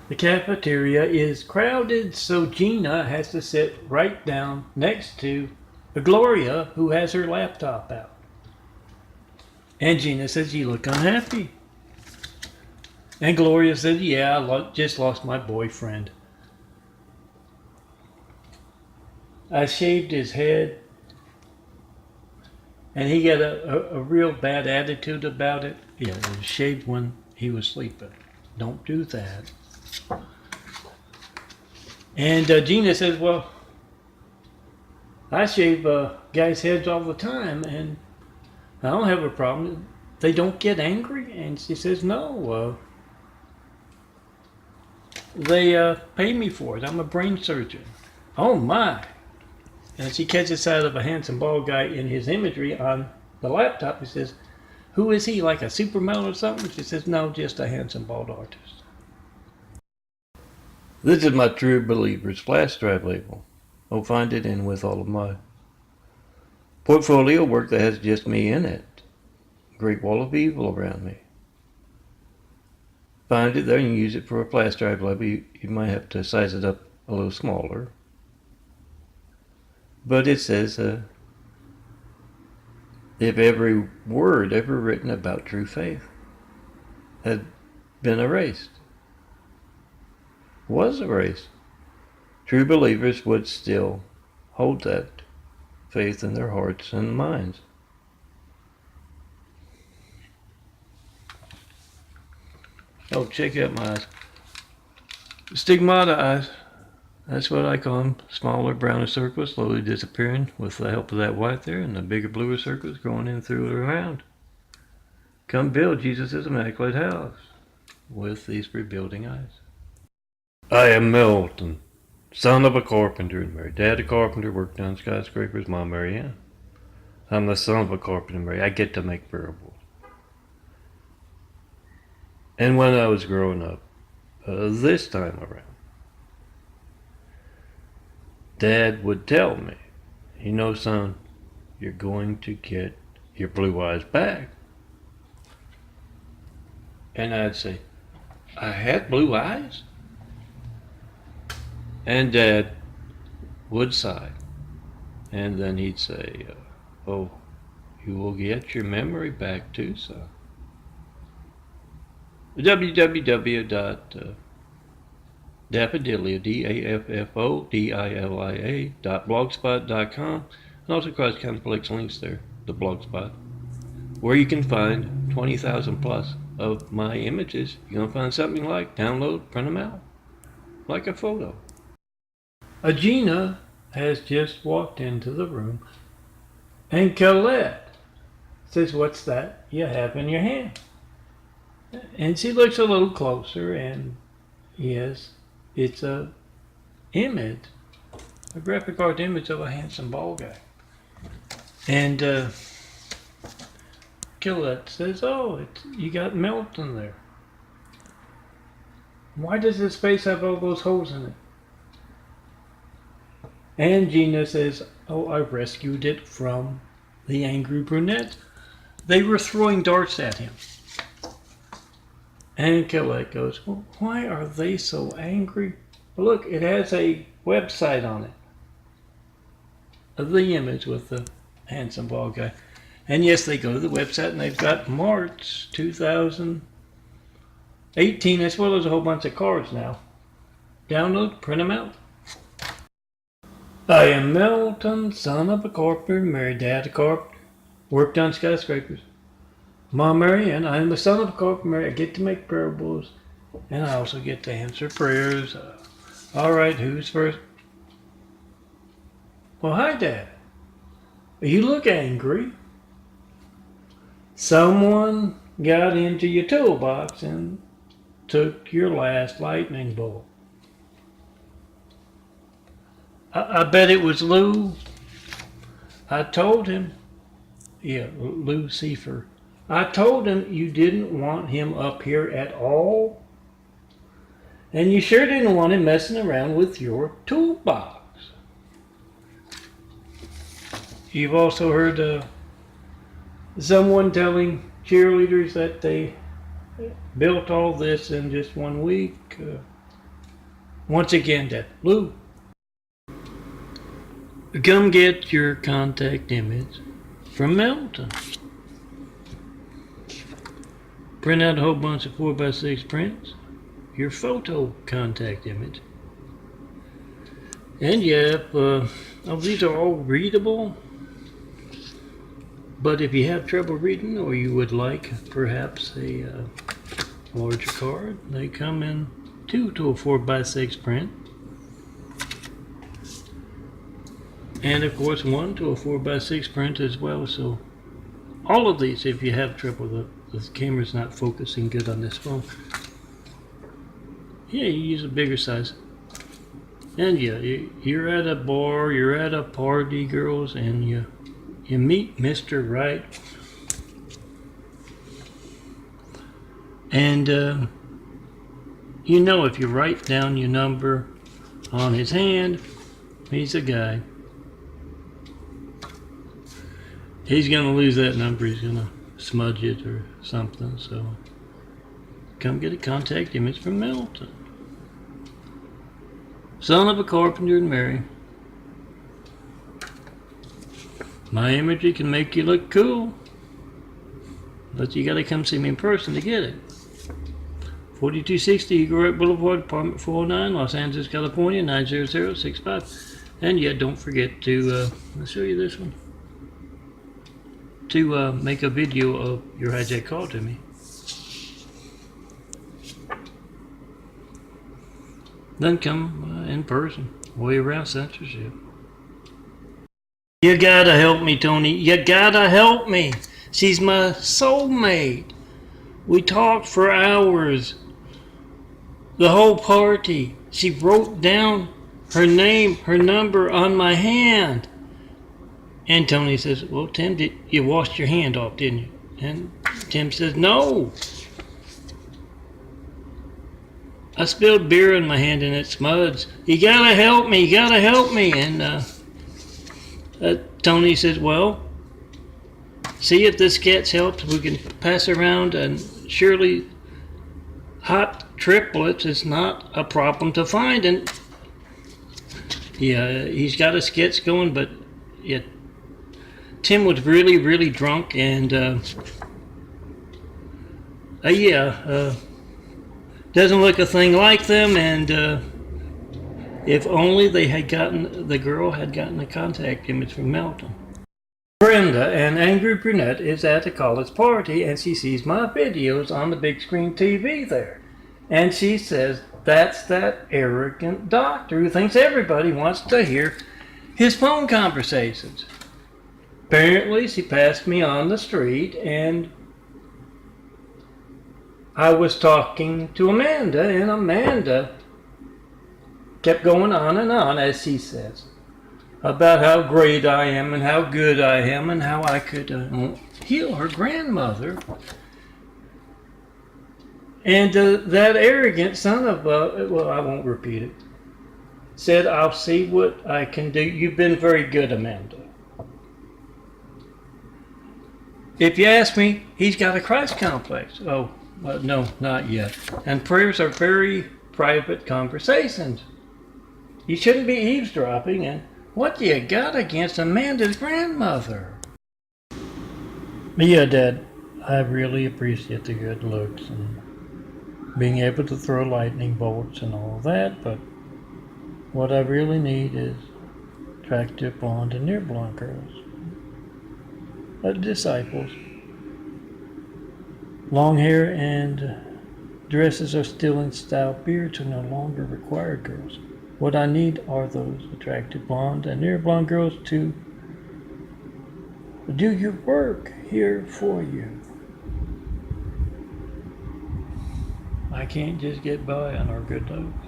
The cafeteria is crowded, so Gina has to sit right down next to Gloria, who has her laptop out. And Gina says, "You look unhappy." And Gloria said, "Yeah, I just lost my boyfriend. I shaved his head, and he got a real bad attitude about it. Yeah, it was shaved when he was sleeping. Don't do that." And Gina says, "Well, I shave guys' heads all the time, and I don't have a problem. They don't get angry." And she says, "No, they pay me for it. I'm a brain surgeon." Oh my. And she catches sight of a handsome bald guy in his imagery on the laptop. He says, "Who is he, like a supermodel or something?" She says, "No, just a handsome bald artist." This is my True Believers flash drive label. I'll find it in with all of my portfolio work that has just me in it. Great wall of evil around me. Find it there and use it for a flash drive label. You might have to size it up a little smaller. But it says, if every word ever written about true faith had been erased, was erased, true believers would still hold that faith in their hearts and minds. Oh, check out my stigmata eyes. That's what I call them. Smaller, browner circles slowly disappearing with the help of that white there, and the bigger, bluer circles growing in through and around. Come build Jesus' immaculate house with these rebuilding eyes. I am Milton, son of a carpenter and Mary. Dad a carpenter, worked on skyscrapers, Mom Mary Ann. I'm the son of a carpenter and Mary. I get to make parables. And when I was growing up, this time around, Dad would tell me, "You know, son, you're going to get your blue eyes back." And I'd say, "I had blue eyes?" And Dad would sigh. And then he'd say, "Oh, you will get your memory back too, son." www.daffodilia, daffodilia.blogspot.com, and also Cross County Flicks links there, the blogspot, where you can find 20,000 plus of my images. You're going to find something like download, print them out, like a photo. Gina has just walked into the room, and Colette says, "What's that you have in your hand?" And she looks a little closer, and yes, it's a image, a graphic art image of a handsome bald guy. And Colette says, "Oh, you got Milton there. Why does his face have all those holes in it?" And Gina says, "Oh, I rescued it from the angry brunette. They were throwing darts at him." And Colette goes, "Well, why are they so angry?" Look, it has a website on it of the image with the handsome bald guy. And yes, they go to the website and they've got March 2018 as well as a whole bunch of cards now. Download, print them out. I am Milton, son of a carpenter, married dad a carpenter, worked on skyscrapers. Mom Mary Ann, I am the son of a carpenter. I get to make parables, and I also get to answer prayers. All right, who's first? Well, hi, Dad. You look angry. Someone got into your toolbox and took your last lightning bolt. I bet it was Lou. I told him. Yeah, Lucifer. I told him you didn't want him up here at all. And you sure didn't want him messing around with your toolbox. You've also heard someone telling cheerleaders that they built all this in just 1 week. Once again, Dad. Lou, come get your contact image from Melton. Print out a whole bunch of 4x6 prints. Your photo contact image. And yep, these are all readable. But if you have trouble reading, or you would like perhaps a larger card, they come in 2 to a 4x6 print. And of course 1 to a 4x6 print as well. So all of these, if you have trouble, the camera's not focusing good on this phone. Yeah, you use a bigger size. And yeah, you're at a bar, you're at a party, girls, and you meet Mr. Right. And you know, if you write down your number on his hand, he's a guy. He's gonna lose that number, he's gonna smudge it or something, so come get a contact image from Melton. Son of a carpenter and Mary. My imagery can make you look cool, but you gotta come see me in person to get it. 4260 Eagle Rock Boulevard, apartment 409, Los Angeles, California, 90065. And yeah, don't forget to, I'll show you this one, to make a video of your hijack call to me. Then come in person, way around censorship. You gotta help me, Tony. You gotta help me. She's my soulmate. We talked for hours. The whole party. She wrote down her name, her number on my hand. And Tony says, well, Tim, you washed your hand off, didn't you? And Tim says, no. I spilled beer in my hand and it smuds. You gotta help me, you gotta help me. And Tony says, well, see if this sketch helps. We can pass around, and surely hot triplets is not a problem to find. And yeah, he's got a sketch going, but yeah, Tim was really, really drunk, and doesn't look a thing like them. And if only they had the girl had gotten a contact image from Melton. Brenda, an angry brunette, is at a college party, and she sees my videos on the big screen TV there. And she says, that's that arrogant doctor who thinks everybody wants to hear his phone conversations. Apparently, she passed me on the street, and I was talking to Amanda, and Amanda kept going on and on, as she says, about how great I am and how good I am and how I could heal her grandmother. And that arrogant son of a, well, I won't repeat it, said, I'll see what I can do. You've been very good, Amanda. If you ask me, he's got a Christ complex. Oh, no, not yet. And prayers are very private conversations. You shouldn't be eavesdropping. And what do you got against Amanda's grandmother? Yeah, Dad, I really appreciate the good looks and being able to throw lightning bolts and all that, but what I really need is attractive blonde and near blonde girls. Disciples. Long hair and dresses are still in style. Beards are no longer required, girls. What I need are those attractive blonde and near blonde girls to do your work here for you. I can't just get by on our good looks.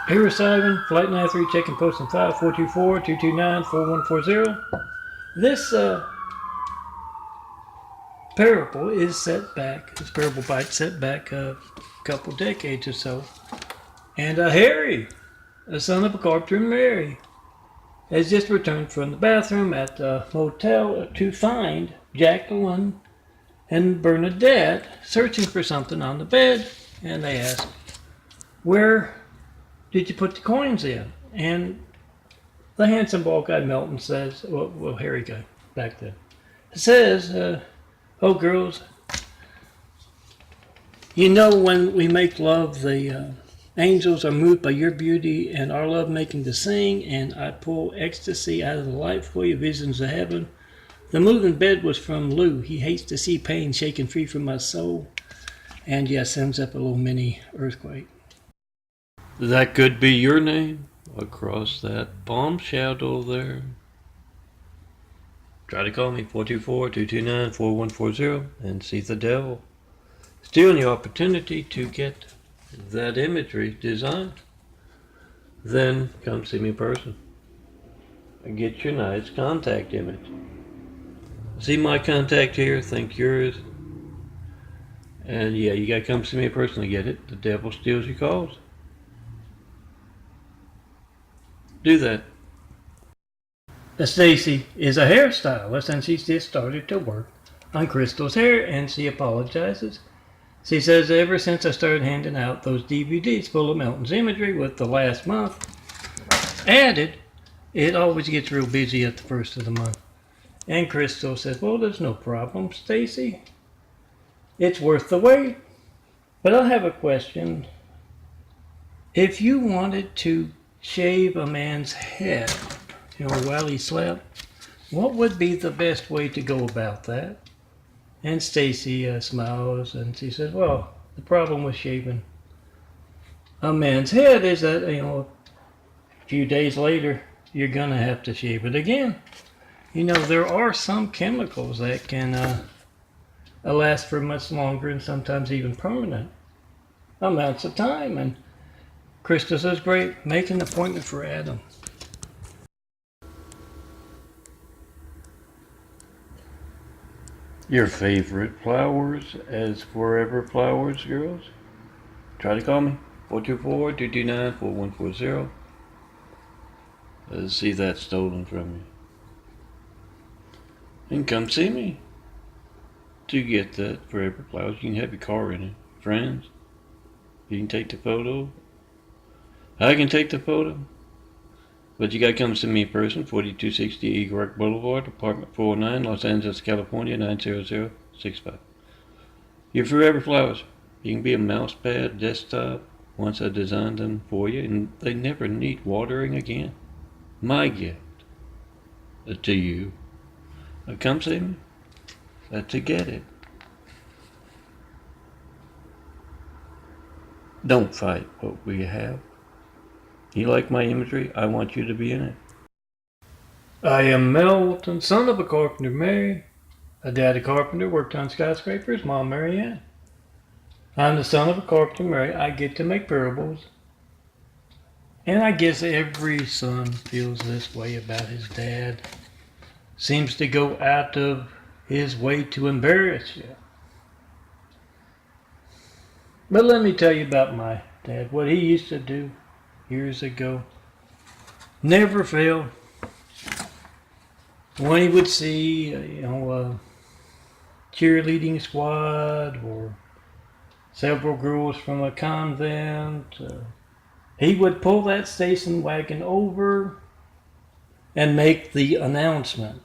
Harris Simon, Flight 93, checking post in 5424-229-4140. This parable is set back, this parable bite set back a couple decades or so. And Harry, the son of a carpenter and Mary, has just returned from the bathroom at a motel to find Jacqueline and Bernadette searching for something on the bed, and they ask, "Where did you put the coins in?" And the handsome bald guy Melton says, well hairy guy back then, says, "Oh girls, you know when we make love, the angels are moved by your beauty and our love making to sing, and I pull ecstasy out of the light for you, visions of heaven. The moving bed was from Lou. He hates to see pain shaken free from my soul." And yeah, sends up a little mini earthquake. That could be your name across that palm shadow there. Try to call me 424-229-4140 and see the devil. Stealing your opportunity to get that imagery designed. Then come see me in person and get your nice contact image. See my contact here, think yours. And yeah, you gotta come see me in person to get it. The devil steals your calls. Do that. Stacy is a hairstylist, and she's just started to work on Crystal's hair, and she apologizes. She says, ever since I started handing out those DVDs full of Melton's imagery with the last month added, it always gets real busy at the first of the month. And Crystal says, well, there's no problem, Stacy. It's worth the wait. But I have a question. If you wanted to shave a man's head, while he slept, what would be the best way to go about that? And Stacy smiles and she says, well, the problem with shaving a man's head is that, a few days later, you're going to have to shave it again. There are some chemicals that can last for much longer and sometimes even permanent amounts of time. And Krista says, great, make an appointment for Adam. Your favorite flowers as forever flowers, girls? Try to call me, 424-229-4140. See that stolen from you. And come see me to get that forever flowers. You can have your car in it. Friends, you can take the photo. I can take the photo. But you gotta come see me in person, 4260 Eagle Rock Boulevard, apartment 409, Los Angeles, California, 90065. Your forever flowers. You can be a mouse pad, desktop, once I designed them for you, and they never need watering again. My gift to you. Come see me to get it. Don't fight what we have. You like my imagery? I want you to be in it. I am Melton, son of a carpenter Mary. A daddy carpenter, worked on skyscrapers, Mom Mary Ann. I'm the son of a carpenter Mary. I get to make parables. And I guess every son feels this way about his dad. Seems to go out of his way to embarrass you. But let me tell you about my dad, what he used to do years ago. Never failed. When he would see, a cheerleading squad or several girls from a convent, he would pull that station wagon over and make the announcement.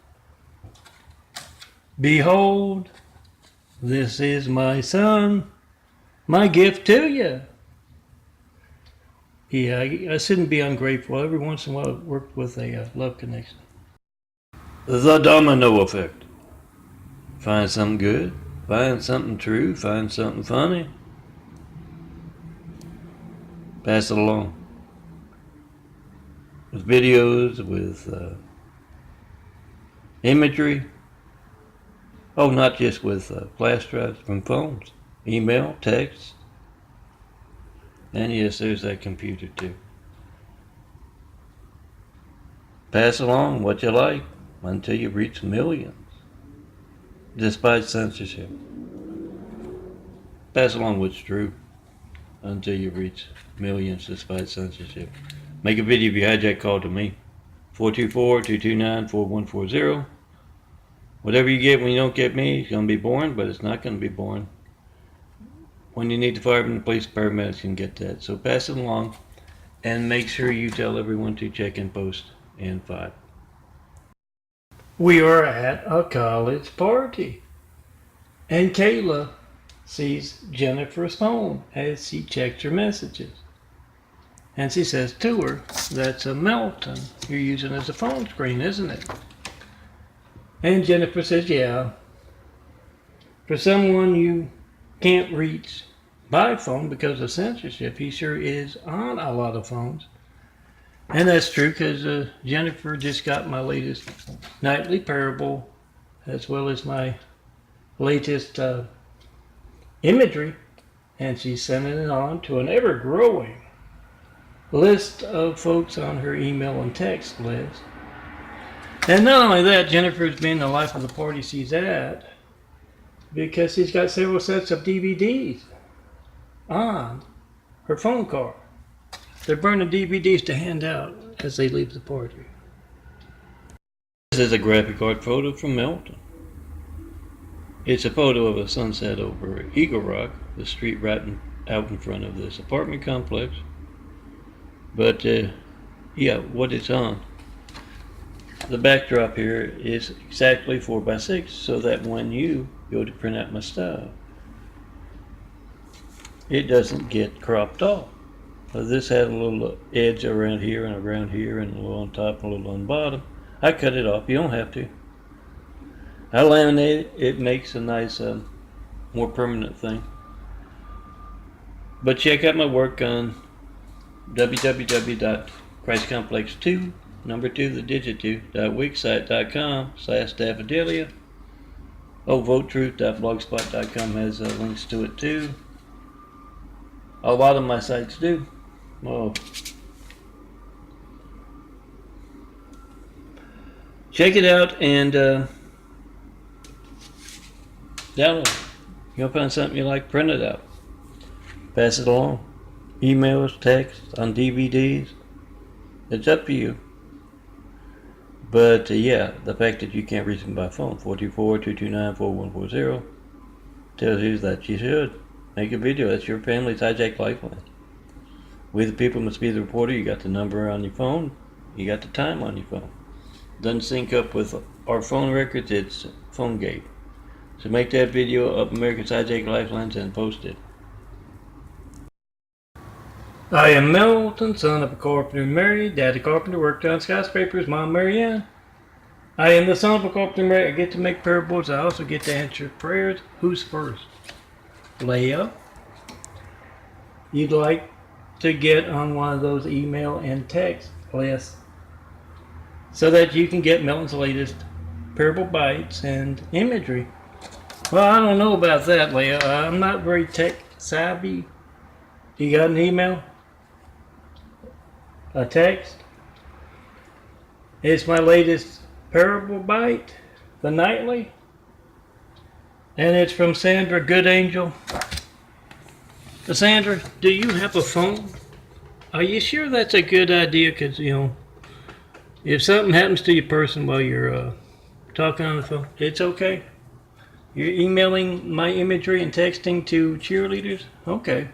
Behold, this is my son, my gift to you. Yeah, I shouldn't be ungrateful. Every once in a while, it worked with a love connection. The domino effect. Find something good, find something true, find something funny. Pass it along. With videos, with imagery. Oh, not just with flash drives from phones. Email, text. And yes, there's that computer too. Pass along what you like until you reach millions. Despite censorship. Pass along what's true until you reach millions despite censorship. Make a video of your hijack call to me. 424-229-4140. Whatever you get when you don't get me, it's going to be boring, but it's not going to be boring. When you need the firemen, the police, paramedics can get that. So pass it along, and make sure you tell everyone to check in post and 5. We are at a college party, and Kayla sees Jennifer's phone as she checks her messages. And she says to her, "That's a Melton you're using as a phone screen, isn't it?" And Jennifer says, "Yeah. For someone you can't reach by phone because of censorship, he sure is on a lot of phones." And that's true, because Jennifer just got my latest nightly parable, as well as my latest imagery, and she's sending it on to an ever-growing list of folks on her email and text list. And not only that, Jennifer's been the life of the party she's at, because she's got several sets of DVDs on her phone card. They're burning DVDs to hand out as they leave the party. This is a graphic art photo from Melton. It's a photo of a sunset over Eagle Rock, the street right out in front of this apartment complex. But yeah, what it's on. The backdrop here is exactly 4x6, so that when you go to print out my stuff, it doesn't get cropped off. This had a little edge around here and a little on top and a little on the bottom. I cut it off. You don't have to. I laminate it. It makes a nice, more permanent thing. But check out my work on www.christcomplex2, number 2, the digit 2.wixsite.com/daffodilia. votetruth.blogspot.com has links to it too. A lot of my sites do. Oh. Check it out and download it. You'll find something you like, print it out. Pass it along. Emails, text, on DVDs. It's up to you. But yeah, the fact that you can't reach me by phone, 424-229-4140, tells you that you should make a video. That's your family's hijacked lifeline. We the people must be the reporter. You got the number on your phone. You got the time on your phone. Doesn't sync up with our phone records. It's PhoneGate. So make that video of America's hijacked lifelines and post it. I am Melton, son of a carpenter and married. Daddy carpenter, worked on skyscrapers. Mom, Marianne. I am the son of a carpenter and married. I get to make parables. I also get to answer prayers. Who's first? Leah. You'd like to get on one of those email and text lists so that you can get Melton's latest parable bites and imagery. Well, I don't know about that, Leah. I'm not very tech savvy. You got an email? A text? It's my latest parable bite, the nightly. And it's from Sandra Good Angel. Sandra, do you have a phone? Are you sure that's a good idea? Because, you know, if something happens to your person while you're talking on the phone, it's okay. You're emailing my imagery and texting to cheerleaders? Okay.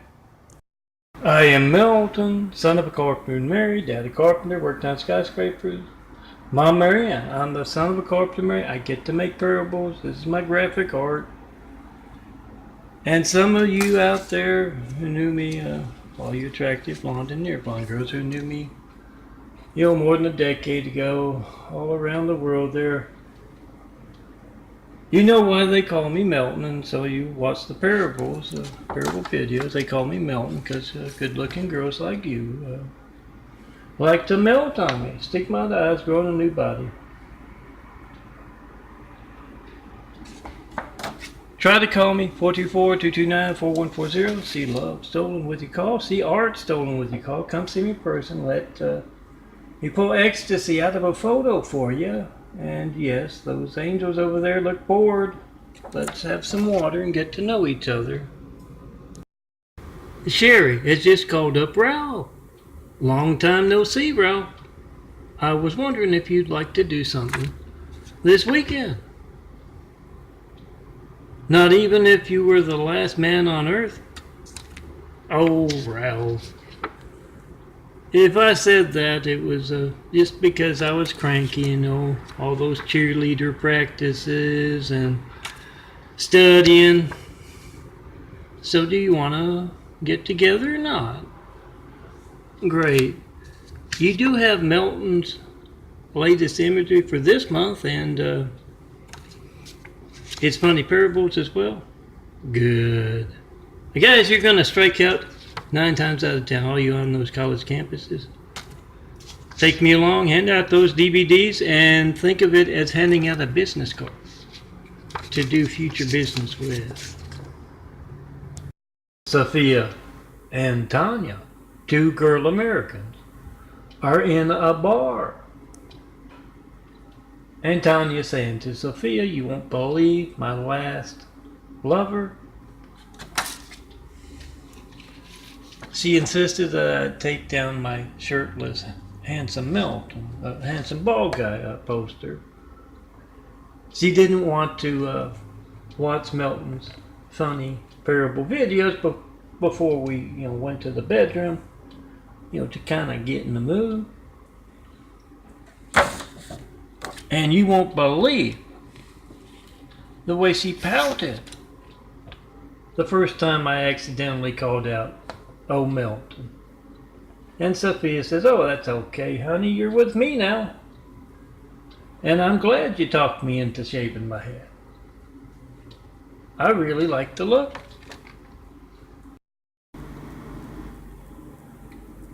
I am Melton, son of a carpenter and married. Daddy carpenter, worked on skyscrapers. Mom, Marianne. I'm the son of a carpenter and married. I get to make parables. This is my graphic art. And some of you out there who knew me, all you attractive blonde and near blonde girls who knew me, you know, more than a decade ago, all around the world there, you know why they call me Melton, and so you watch the parables, parable videos. They call me Melton because good-looking girls like you like to melt on me, stick my eyes, grow in a new body. Try to call me, 424-229-4140. See love stolen with your call. See art stolen with your call. Come see me in person. Let me pull ecstasy out of a photo for you. And yes, those angels over there look bored. Let's have some water and get to know each other. Sherry has just called up Ralph. Long time no see, Ralph. I was wondering if you'd like to do something this weekend. Not even if you were the last man on earth? Oh, Ralph. If I said that, it was just because I was cranky, you know, all those cheerleader practices and studying. So do you want to get together or not? Great. You do have Melton's latest imagery for this month, and it's funny parables as well. Good. Guys, you're going to strike out 9 times out of 10, all you on those college campuses. Take me along, hand out those DVDs, and think of it as handing out a business card to do future business with. Sophia and Tanya, 2 girl Americans, are in a bar. And Tanya saying to Sophia, "You won't believe my last lover." She insisted that I take down my shirtless Handsome Melton, handsome bald guy poster. She didn't want to watch Melton's funny parable videos before we, went to the bedroom, to kind of get in the mood. And you won't believe the way she pouted the first time I accidentally called out, "Oh, Melton." And Sophia says, "Oh, that's okay, honey. You're with me now. And I'm glad you talked me into shaving my head. I really like the look."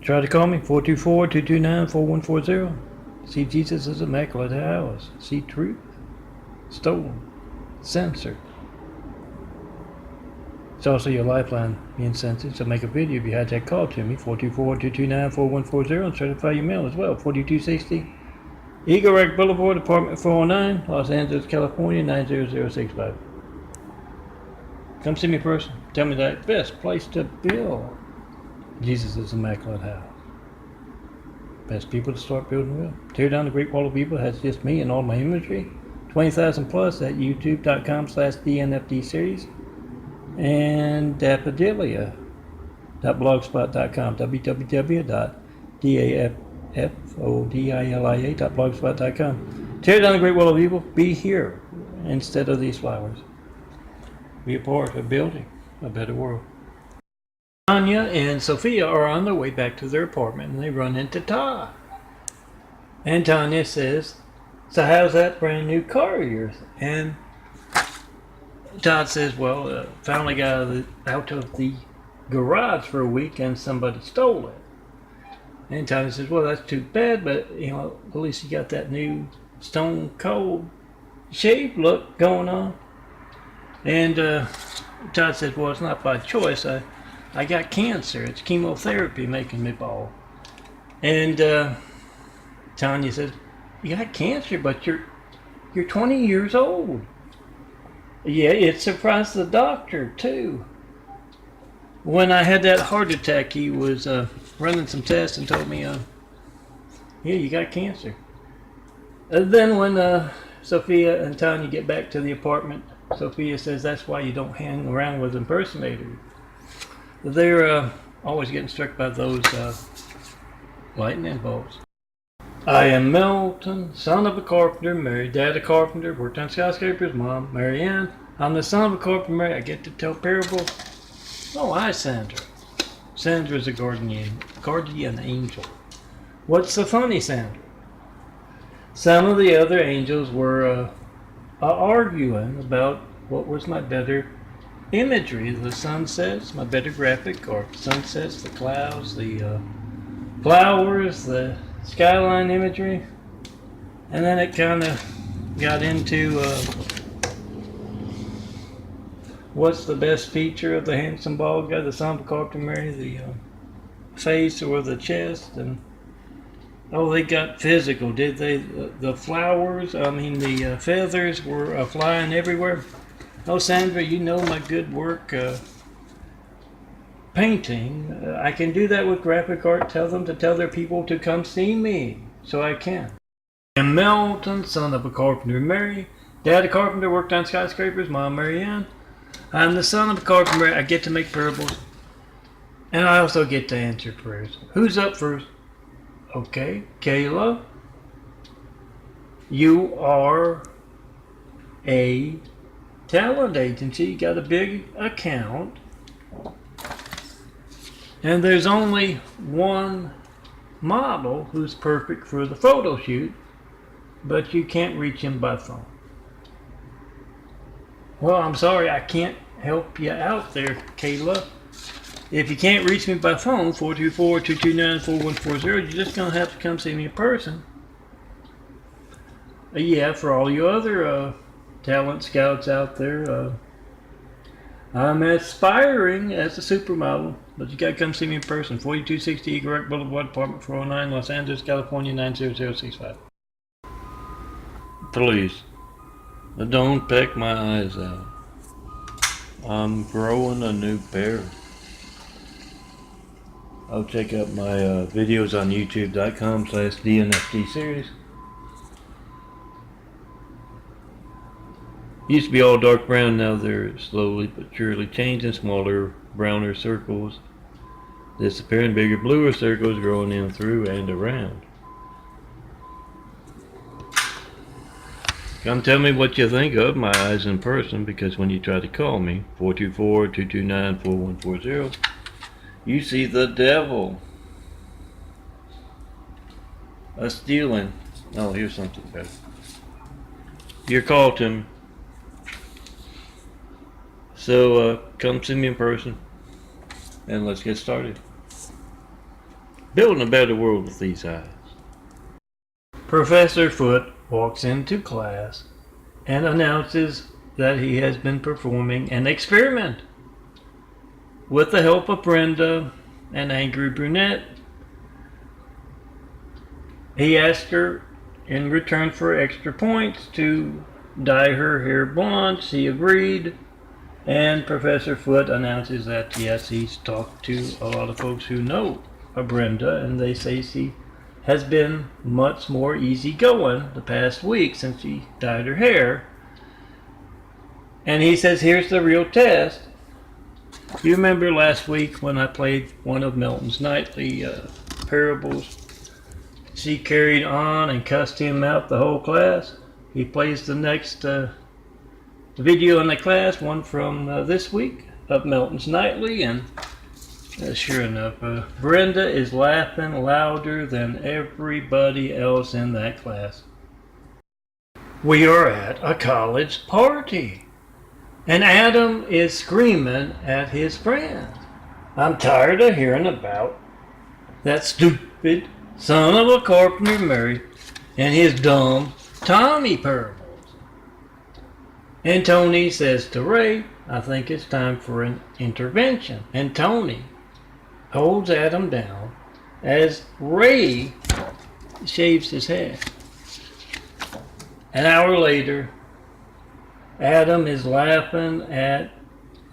Try to call me, 424-229-4140. See Jesus' immaculate house. See truth. Stolen. Censored. It's also your lifeline being censored, so make a video if you had that call to me, 424-229-4140, and certify your mail as well, 4260 Eagle Rock Boulevard, apartment 409, Los Angeles, California, 90065. Come see me in person. Tell me the best place to build Jesus' immaculate house. Best people to start building with. Tear down the Great Wall of Evil has just me and all my imagery. 20,000 plus at youtube.com/DNFD series. And Daffodilia.blogspot.com, www.daffodilia.blogspot.com. Tear down the Great Wall of Evil. Be here instead of these flowers. Be a part of building a better world. Tanya and Sophia are on their way back to their apartment, and they run into Todd. And Tanya says, "So how's that brand new car of yours?" And Todd says, "Well, finally got out of the garage for a week and somebody stole it." And Tanya says, "Well, that's too bad, but at least you got that new stone cold shave look going on." And Todd says, "Well, it's not by choice. I got cancer. It's chemotherapy making me bald." And Tanya says, "You got cancer, but you're 20 years old." Yeah, it surprised the doctor too. When I had that heart attack, he was running some tests and told me, "Yeah, you got cancer." And then when Sophia and Tanya get back to the apartment, Sophia says, "That's why you don't hang around with impersonators. They're always getting struck by those lightning bolts." "I am Melton, son of a carpenter, married dad a carpenter, worked on skyscrapers, mom, Mary Ann. I'm the son of a carpenter, I get to tell parables." "Oh, hi, Sandra." Sandra's a guardian angel. "What's so funny, Sandra?" Some of the other angels were arguing about what was my better imagery. The sunsets, my better graphic, or sunsets, the clouds, the flowers, the skyline imagery. And then it kind of got into what's the best feature of the handsome bald guy, the son of a carpenter, Mary, the face or the chest. And they got physical, did they? The flowers, the feathers were flying everywhere. "Oh, Sandra, you know my good work painting. I can do that with graphic art. Tell them to tell their people to come see me." So I can. "And Melton, son of a carpenter, Mary. Dad a carpenter, worked on skyscrapers, mom, Mary Ann. I'm the son of a carpenter. I get to make parables. And I also get to answer prayers. Who's up first? Okay, Kayla. You are a talent agency. You got a big account. And there's only one model who's perfect for the photo shoot, but you can't reach him by phone. Well, I'm sorry, I can't help you out there, Kayla. If you can't reach me by phone, 424-229-4140, you're just going to have to come see me in person. Yeah, for all you other talent scouts out there, I'm aspiring as a supermodel, but you got to come see me in person. 4260 Eagle Rock Boulevard, Apartment 409, Los Angeles, California, 90065. Please, don't peck my eyes out. I'm growing a new pair. I'll check out my videos on youtube.com/DNFT series. Used to be all dark brown, now they're slowly but surely changing. Smaller, browner circles disappearing, bigger, bluer circles growing in through and around. Come tell me what you think of my eyes in person, because when you try to call me, 424-229-4140, you see the devil. A stealing. Oh, here's something better. Your call to me. So come see me in person and let's get started. Building a better world with these eyes. Professor Foote walks into class and announces that he has been performing an experiment. With the help of Brenda, an angry brunette, he asked her in return for extra points to dye her hair blonde. She agreed, and Professor Foote announces that yes, he's talked to a lot of folks who know Brenda, and they say she has been much more easygoing the past week since she dyed her hair. And he says, here's the real test. You remember last week when I played one of Milton's nightly parables? She carried on and cussed him out the whole class. He plays the next video in the class, one from this week of Milton's nightly, and sure enough, Brenda is laughing louder than everybody else in that class. We are at a college party. And Adam is screaming at his friends. I'm tired of hearing about that stupid son of a carpenter Mary and his dumb Tommy parables. And Tony says to Ray, I think it's time for an intervention. And Tony holds Adam down as Ray shaves his head. An hour later, Adam is laughing at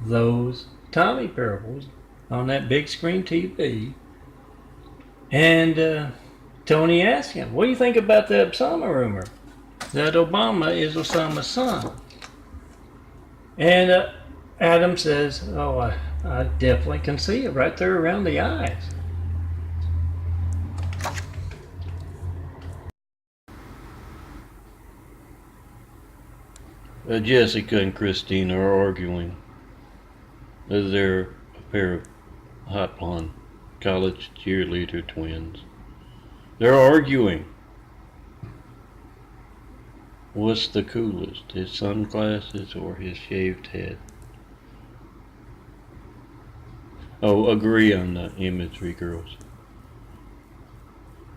those Tommy parables on that big screen TV. And Tony asks him, what do you think about the Osama rumor? That Obama is Osama's son. And Adam says, oh, I definitely can see it right there around the eyes. Jessica and Christine are arguing. They're a pair of hot blonde college cheerleader twins. They're arguing. What's the coolest, his sunglasses or his shaved head? Oh, agree on the imagery, girls.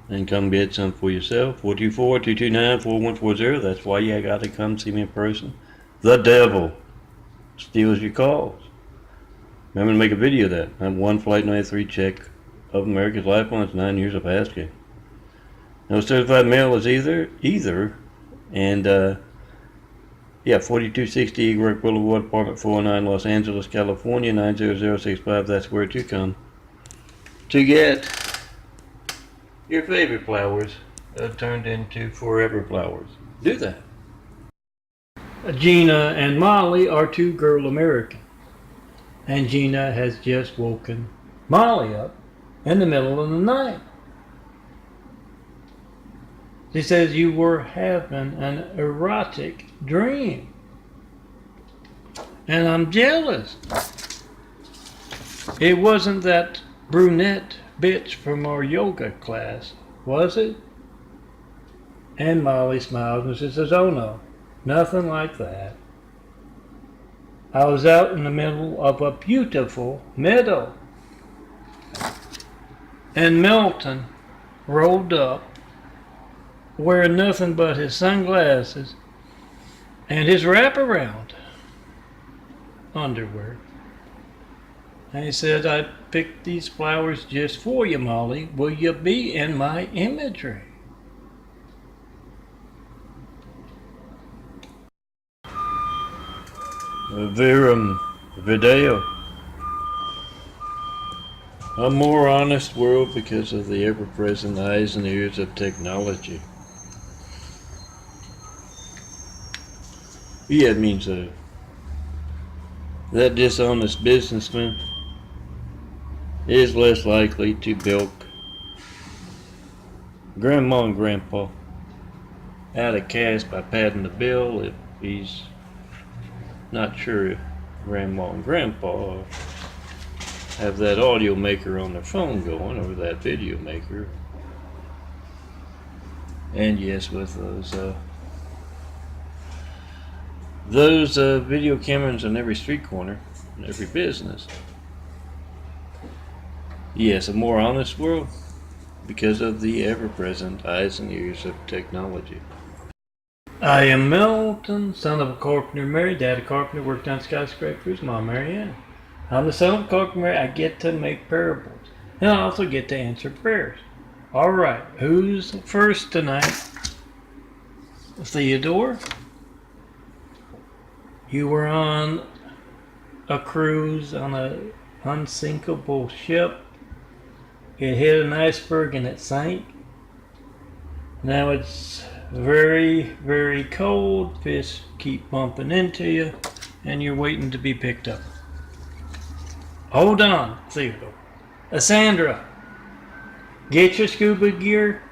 And come get some for yourself. 424-229-4140. That's why you gotta come see me in person. The devil steals your calls. Remember to make a video of that. I'm one Flight 93 check of America's Lifeline. 9 years of asking. No certified mail is either. And yeah, 4260 Eagle Rock Boulevard, Apartment 409, Los Angeles, California, 90065. That's where to come to get your favorite flowers turned into forever flowers. Do that. Gina and Molly are two girl Americans. And Gina has just woken Molly up in the middle of the night. She says you were having an erotic dream. And I'm jealous. It wasn't that brunette bitch from our yoga class, was it? And Molly smiles and she says, oh no, nothing like that. I was out in the middle of a beautiful meadow. And Milton rolled up, wearing nothing but his sunglasses and his wraparound underwear. And he said, I picked these flowers just for you, Molly. Will you be in my imagery? Viram Video. A more honest world because of the ever-present eyes and ears of technology. Yeah, it means that dishonest businessman is less likely to bilk Grandma and Grandpa out of cash by padding the bill if he's not sure if Grandma and Grandpa have that audio maker on their phone going, or that video maker. And yes, with those video cameras in every street corner, in every business. Yes, a more honest world because of the ever-present eyes and ears of technology. I am Milton, son of a carpenter, married. Dad a carpenter, worked on skyscrapers. Mom, Marianne. I'm the son of a carpenter. I get to make parables, and I also get to answer prayers. All right, who's first tonight? Theodore. You were on a cruise on an unsinkable ship. It hit an iceberg and it sank. Now it's very, very cold. Fish keep bumping into you, and you're waiting to be picked up. Hold on, Theodore. Sandra, get your scuba gear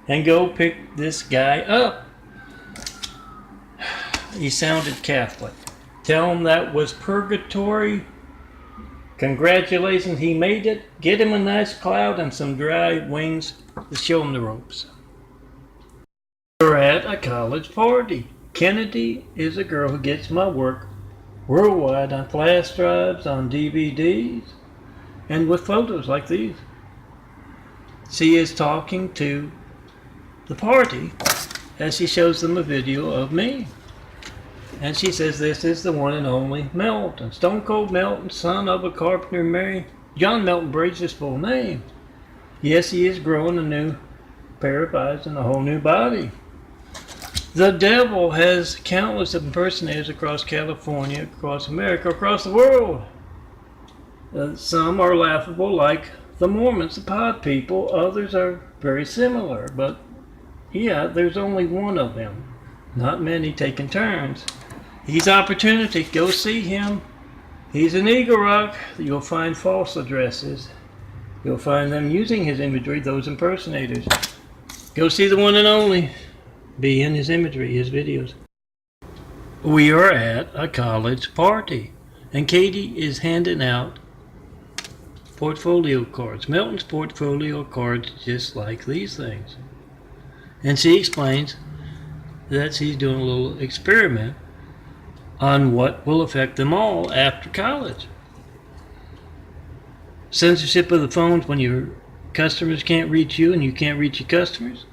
and go pick this guy up. He sounded Catholic. Tell him that was purgatory. Congratulations, he made it. Get him a nice cloud and some dry wings to show him the ropes. We're at a college party. Kennedy is a girl who gets my work worldwide on flash drives, on DVDs, and with photos like these. She is talking to the party as she shows them a video of me. And she says this is the one and only Milton. Stone Cold Milton, son of a carpenter, married. John Milton Braid's his full name. Yes, he is growing a new pair of eyes and a whole new body. The devil has countless impersonators across California, across America, across the world. Some are laughable, like the Mormons, the pod people. Others are very similar, but yeah, there's only one of them. Not many taking turns. He's opportunity. Go see him. He's an Eagle Rock. You'll find false addresses. You'll find them using his imagery, those impersonators. Go see the one and only. Be in his imagery, his videos. We are at a college party, and Katie is handing out portfolio cards. Milton's portfolio cards, just like these things. And she explains that she's doing a little experiment on what will affect them all after college. Censorship of the phones when your customers can't reach you and you can't reach your customers.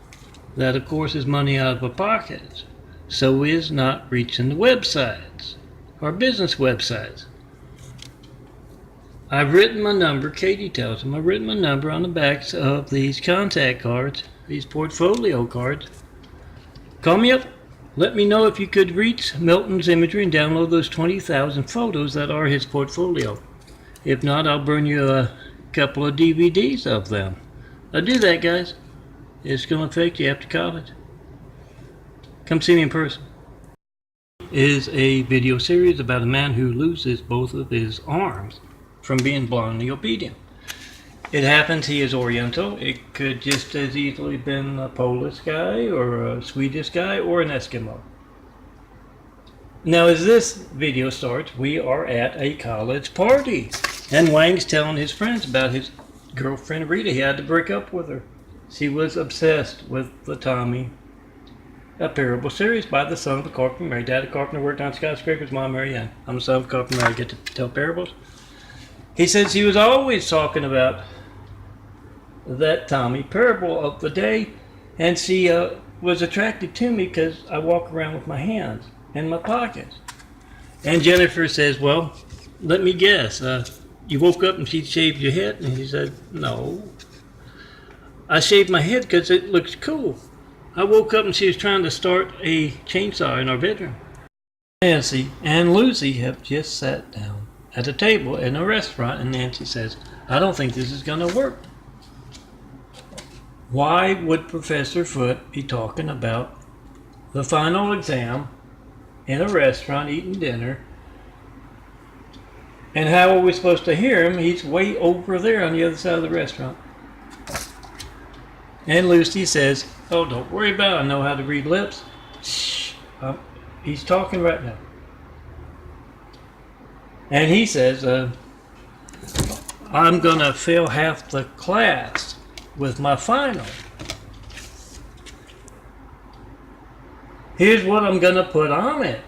That, of course, is money out of our pockets. So is not reaching the websites, our business websites. I've written my number, Katie tells them, I've written my number on the backs of these contact cards, these portfolio cards. Call me up. Let me know if you could reach Milton's imagery and download those 20,000 photos that are his portfolio. If not, I'll burn you a couple of DVDs of them. I'll do that, guys. It's going to affect you after college. Come see me in person. is a video series about a man who loses both of his arms from being blindly obedient. It happens he is Oriental. It could just as easily been a Polish guy or a Swedish guy or an Eskimo. Now as this video starts, we are at a college party. And Wang's telling his friends about his girlfriend Rita. He had to break up with her. She was obsessed with the Tommy, a parable series by the son of a carpenter. Mary, dad a carpenter, worked on skyscrapers, mom Mary Ann. I'm the son of a carpenter, I get to tell parables. He says he was always talking about that Tommy parable of the day, and she was attracted to me because I walk around with my hands in my pockets. And Jennifer says, well, let me guess, you woke up and she shaved your head? And he said, no, I shaved my head because it looks cool. I woke up and she was trying to start a chainsaw in our bedroom. Nancy and Lucy have just sat down at a table in a restaurant, and Nancy says, I don't think this is going to work. Why would Professor Foote be talking about the final exam in a restaurant eating dinner? And how are we supposed to hear him? He's way over there on the other side of the restaurant. And Lucy says, oh, don't worry about it. I know how to read lips. Shh. He's talking right now. And he says, I'm going to fail half the class with my final. Here's what I'm going to put on it.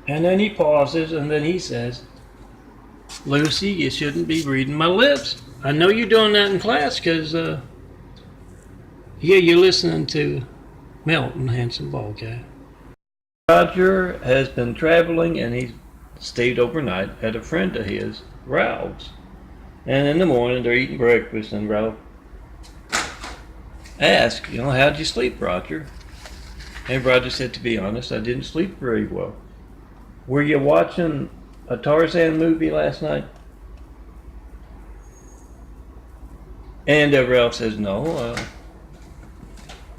And then he pauses, and then he says, Lucy, you shouldn't be reading my lips. I know you're doing that in class because, you're listening to Melton, handsome bald guy. Roger has been traveling, and he stayed overnight at a friend of his, Ralph's. And in the morning, they're eating breakfast, and Ralph asked, how'd you sleep, Roger? And Roger said, to be honest, I didn't sleep very well. Were you watching a Tarzan movie last night? And Ralph says, no.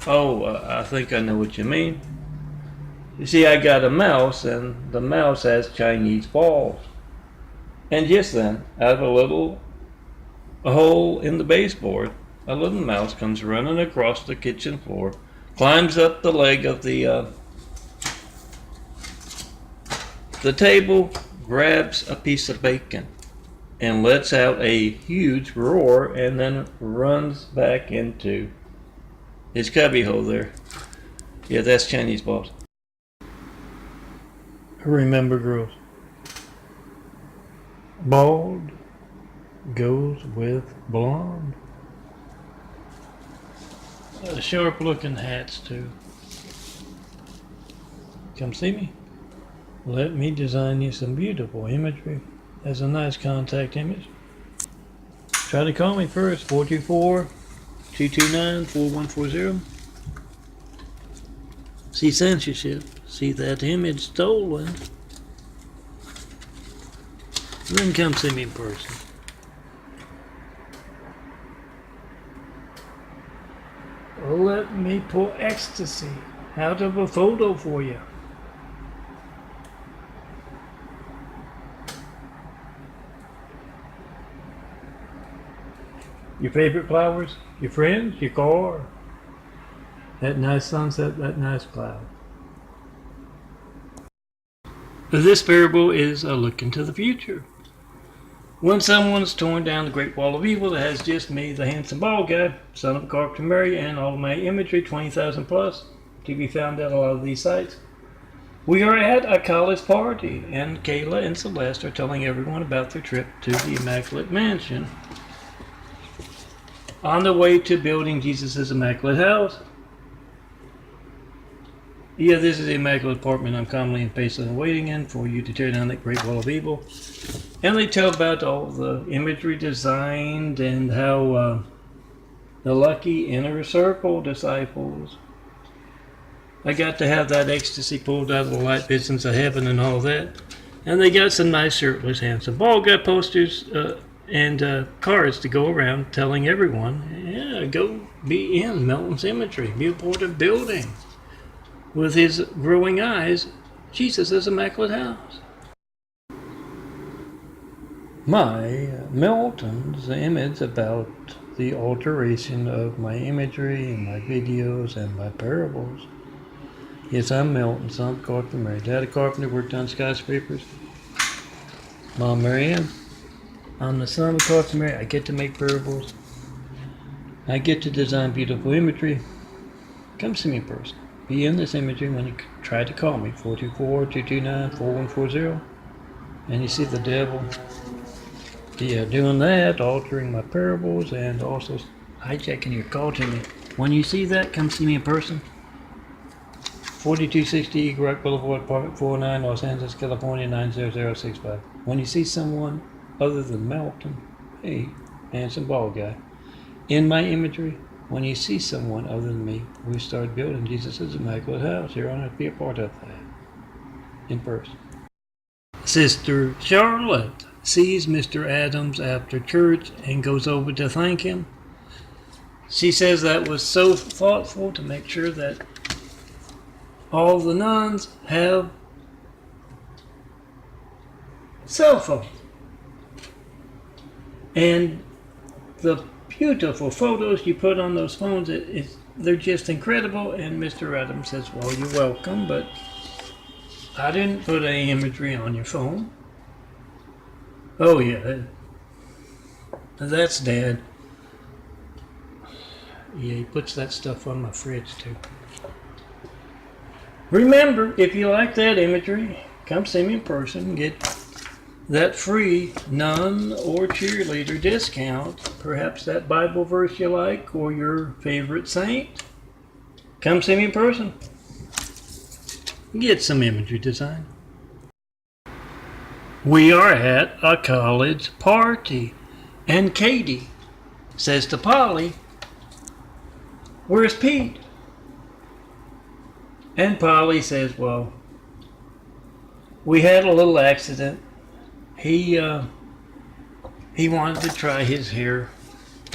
I think I know what you mean. You see, I got a mouse, and the mouse has Chinese balls. And just then, out of a hole in the baseboard, a little mouse comes running across the kitchen floor, climbs up the leg of the table, grabs a piece of bacon, and lets out a huge roar, and then runs back into his cubby hole there. Yeah, that's Chinese balls. Remember, girls, bald goes with blonde. Sharp looking hats too. Come see me. Let me design you some beautiful imagery. That's a nice contact image. Try to call me first, 424-229-4140. See censorship. See that image stolen. Then come see me in person. Let me pull ecstasy out of a photo for you. Your favorite flowers, your friends, your car, that nice sunset, that nice cloud. This parable is a look into the future. When someone's torn down the Great Wall of Evil that has just me, the handsome bald guy, son of a carpenter Mary, and all my imagery, 20,000 plus, to be found at a lot of these sites. We are at a college party, and Kayla and Celeste are telling everyone about their trip to the Immaculate Mansion on the way to building Jesus' Immaculate House. Yeah, this is the Immaculate Apartment I'm calmly and patiently waiting in for you to tear down that Great Wall of Evil. And they tell about all the imagery designed and how the lucky inner circle disciples. I got to have that ecstasy pulled out of the light visions of heaven and all that. And they got some nice shirtless, handsome bald guy posters and cards to go around telling everyone, yeah, go be in Melton's imagery, be a part of building. With his growing eyes, Jesus' Immaculate House. My Milton's image about the alteration of my imagery and my videos and my parables. Yes, I'm Milton, son of Carpenter Mary. Dad, a carpenter, worked on skyscrapers. Mom, Mary Ann. I'm the son of Carpenter Mary. I get to make parables. I get to design beautiful imagery. Come see me in person. Be in this imagery when you try to call me, 424-229-4140. And you see the devil doing that, altering my parables, and also hijacking your call to me. When you see that, come see me in person. 4260 Eagle Rock Boulevard, Apartment 49, Los Angeles, California, 90065. When you see someone other than Melton, hey, handsome bald guy, in my imagery, when you see someone other than me, we start building Jesus' Immaculate House here on earth. Be a part of that in person. Sister Charlotte sees Mr. Adams after church and goes over to thank him. She says that was so thoughtful to make sure that all the nuns have cell phones. And the beautiful photos you put on those phones, they're just incredible. And Mr. Adams says, well, you're welcome, but I didn't put any imagery on your phone. Oh, yeah. That's Dad. Yeah, he puts that stuff on my fridge, too. Remember, if you like that imagery, come see me in person. Get that free nun or cheerleader discount. Perhaps that Bible verse you like or your favorite saint. Come see me in person. Get some imagery design. We are at a college party, and Katie says to Polly, where's Pete? And Polly says, well, we had a little accident. He wanted to try his hair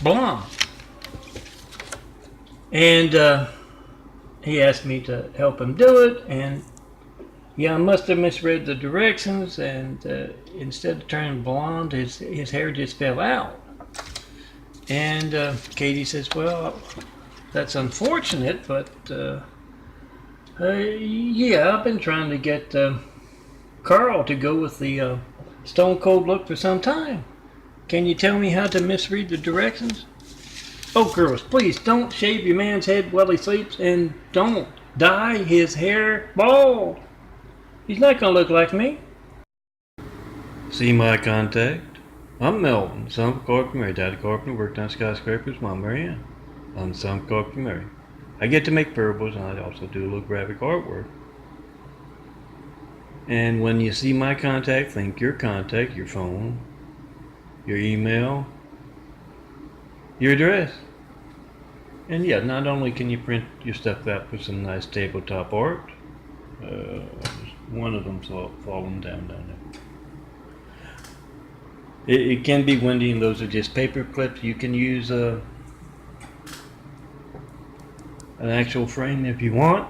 blonde. And he asked me to help him do it, and yeah, I must have misread the directions, and instead of turning blonde, his hair just fell out. And Katie says, well, that's unfortunate, but yeah, I've been trying to get Carl to go with the stone cold look for some time. Can you tell me how to misread the directions? Oh, girls, please don't shave your man's head while he sleeps, and don't dye his hair bald. He's not going to look like me. See my contact? I'm Melton, son of Carpenter Mary. Daddy Carpenter, worked on skyscrapers. Mom, Mary Ann. I'm the son of Carpenter Mary. I get to make parables, and I also do a little graphic artwork. And when you see my contact, think your contact, your phone, your email, your address. And yeah, not only can you print your stuff out with some nice tabletop art, one of them's falling down there. It can be windy, and those are just paper clips. You can use an actual frame if you want,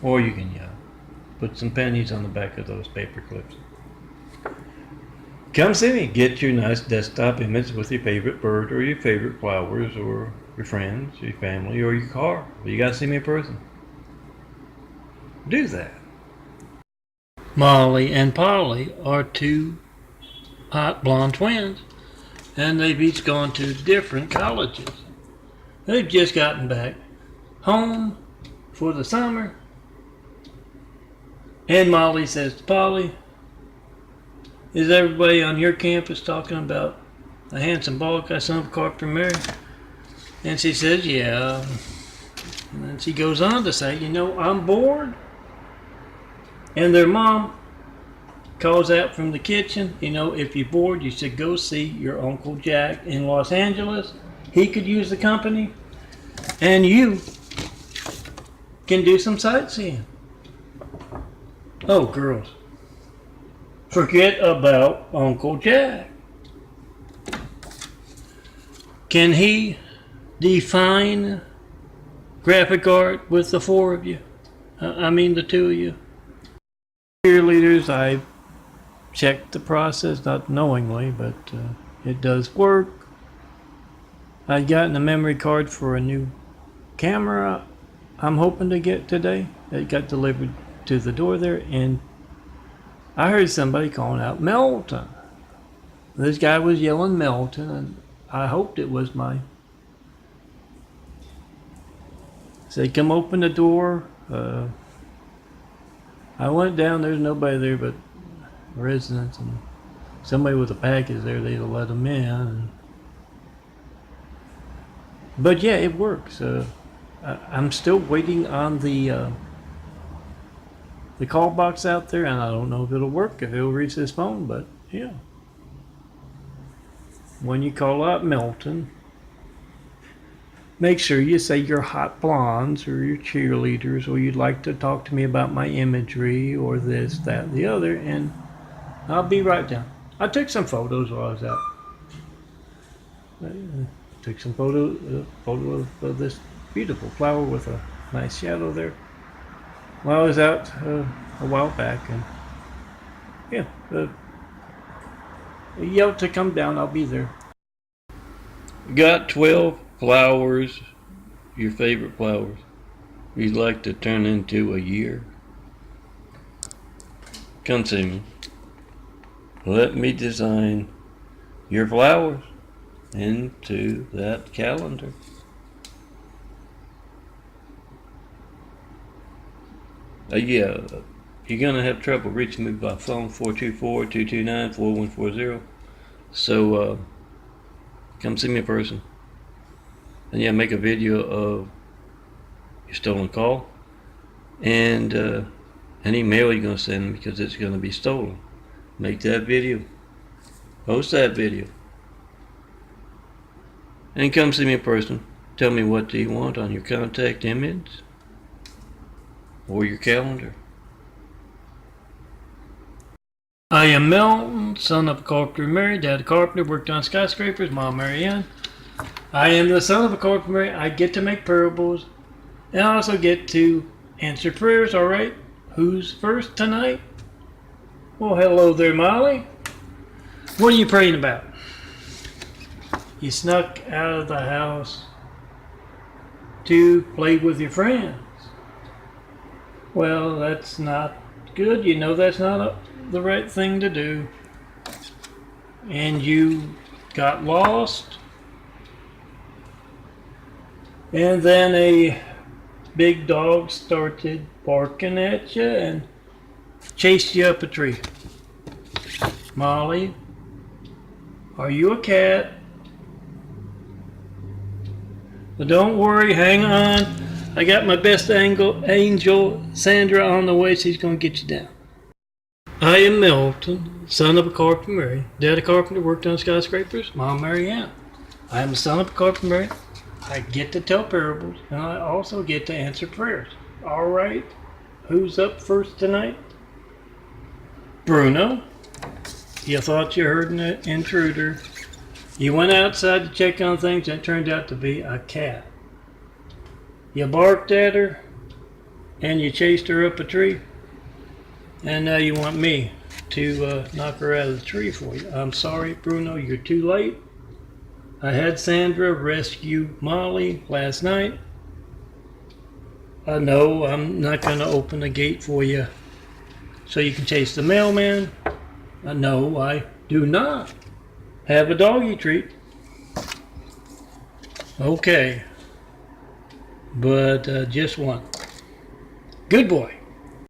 or you can put some pennies on the back of those paper clips. Come see me. Get your nice desktop image with your favorite bird or your favorite flowers or your friends, your family, or your car. But you gotta see me in person. Do that. Molly and Polly are two hot blonde twins, and they've each gone to different colleges. They've just gotten back home for the summer, and Molly says to Polly, is everybody on your campus talking about the handsome bald guy, son of Carpenter Mary? And she says, yeah. And then she goes on to say, I'm bored. And their mom calls out from the kitchen, if you're bored, you should go see your Uncle Jack in Los Angeles. He could use the company. And you can do some sightseeing. Oh, girls, forget about Uncle Jack. Can he define graphic art with the four of you? I mean the two of you. Cheerleaders, I checked the process, not knowingly, but it does work. I'd gotten a memory card for a new camera I'm hoping to get today. It got delivered to the door there, and I heard somebody calling out Melton. This guy was yelling Melton, and I hoped it was my. Said, come open the door. I went down, there's nobody there but residents, and somebody with a package there, they'd have let them in. But yeah, it works. I'm still waiting on the call box out there, and I don't know if it'll work, if it'll reach this phone, but yeah. When you call out Melton, make sure you say your hot blondes or your cheerleaders, or you'd like to talk to me about my imagery or this, that, the other, and I'll be right down. I took some photos while I was out. Took some photo of this beautiful flower with a nice shadow there while I was out a while back, and yeah, yelled to come down. I'll be there. Got 12 flowers, your favorite flowers, you'd like to turn into a year? Come see me. Let me design your flowers into that calendar. Yeah, you're gonna have trouble reaching me by phone, 424-229-4140. So come see me in person. And yeah, make a video of your stolen call and any mail you're gonna send because it's gonna be stolen. Make that video, post that video, and come see me in person. Tell me, what do you want on your contact image or your calendar? I am Melton, son of a carpenter Mary, dad a carpenter, worked on skyscrapers, mom Mary Ann. I am the son of a carpenter Mary. I get to make parables, and I also get to answer prayers. All right, who's first tonight? Well, hello there, Molly. What are you praying about? You snuck out of the house to play with your friends. Well, that's not good. You know that's not the right thing to do. And you got lost. And then a big dog started barking at you and chased you up a tree. Molly, are you a cat? But don't worry, hang on. I got my best angel, Sandra, on the way. She's going to get you down. I am Melton, son of a carpenter Mary. Dad a carpenter, worked on skyscrapers. Mom Mary Ann. I am the son of a carpenter Mary. I get to tell parables, and I also get to answer prayers. All right, who's up first tonight? Bruno. You thought you heard an intruder. You went outside to check on things, and it turned out to be a cat. You barked at her, and you chased her up a tree, and now you want me to knock her out of the tree for you. I'm sorry, Bruno, you're too late. I had Sandra rescue Molly last night. No, I'm not going to open the gate for you so you can chase the mailman. No, I do not have a doggy treat. Okay, but just one. Good boy.